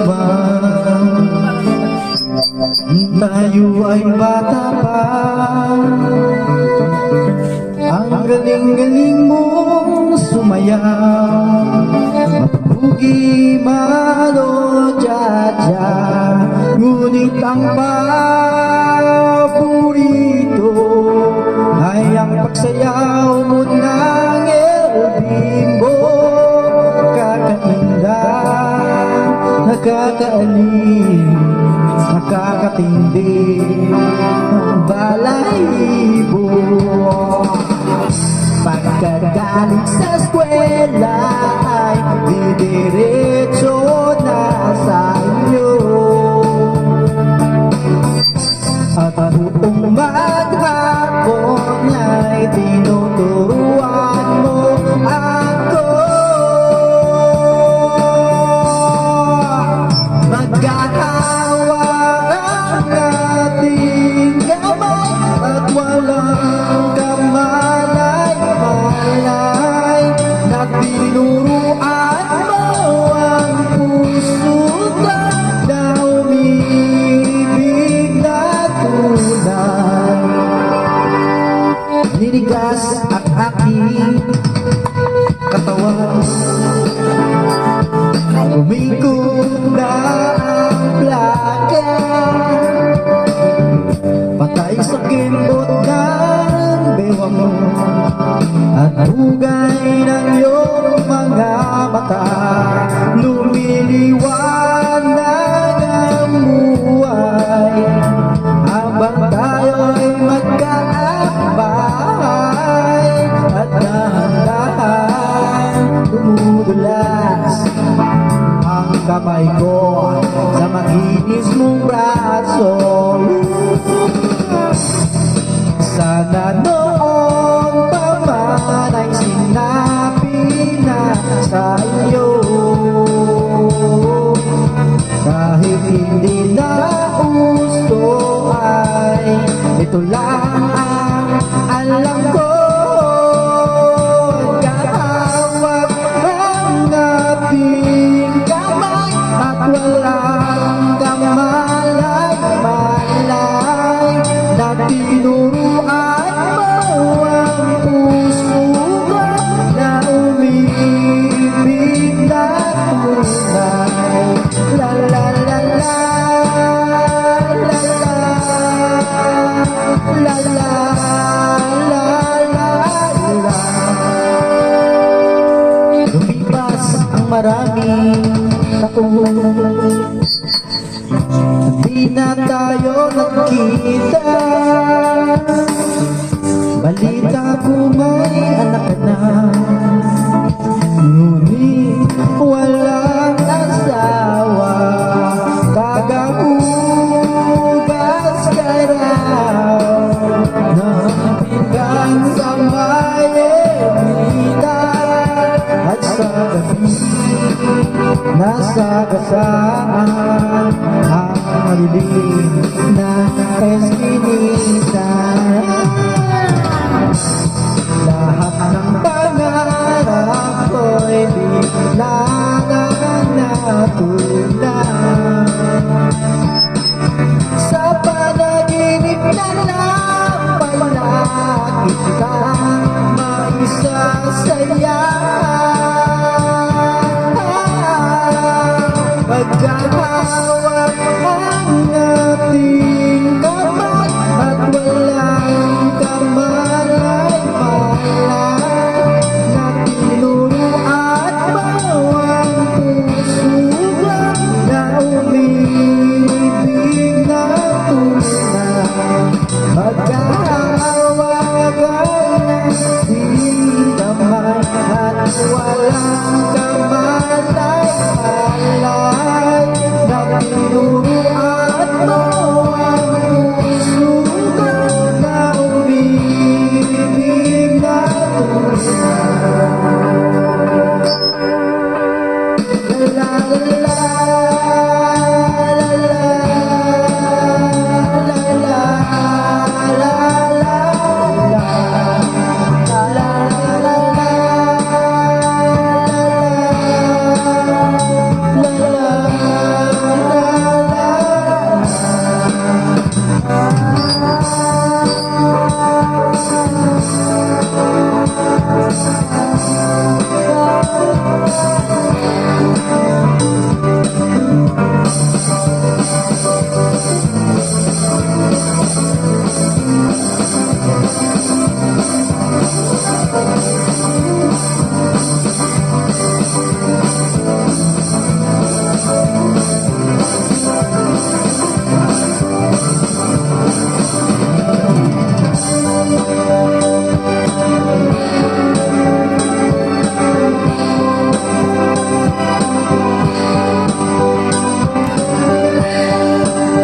naman. Tayo ay bata pa, ang galing-galing mong sumayaw, mapugi man o dya-dya. Ngunit ang paborito ay ang pagsayaw mo ng El Bimbo. Kakainda, nakakaalim, nakakatindi ang balahibo. Pagkagaling sa eskwela ay didiretso na sa inyo, at buong maghapon ay tinuturuan mo ako. Magkahawak ang ating kamay at walang kamalay-malay, na tinuruan mo ang puso na umibig na tunay. Ninigas ang aking katawan, umikot na ang plaka, patay sa kimbot ng bewa mo at hugay ng iyong mga mata. Lumiliwanag ang buhay habang tayo'y magkaakbay, at dahan-dahan dumudulas ang kamay ko sa makinis mong braso. Sana noon pa man ay sinabi na sa iyo, kahit hindi na gusto ay ito lang ang alam ko. Kahawak ang ating kamay at walang kamalay-malay, na tinuruan mo ang puso ko na umibig na tunay. La la la la, la la, la la, la la la. Lumipas ang maraming taon, di na tayo nagkita. Balita ko may anak ka na, ngunit walang asawa. Kagahugas ka raw ng pinggan sa Mayemita, at sa gabi nasagasaan ang malilim na eskinita. Lahat ng pangarap ko'y bigla na natulad sa panaginip na napalakit ka maisasaya.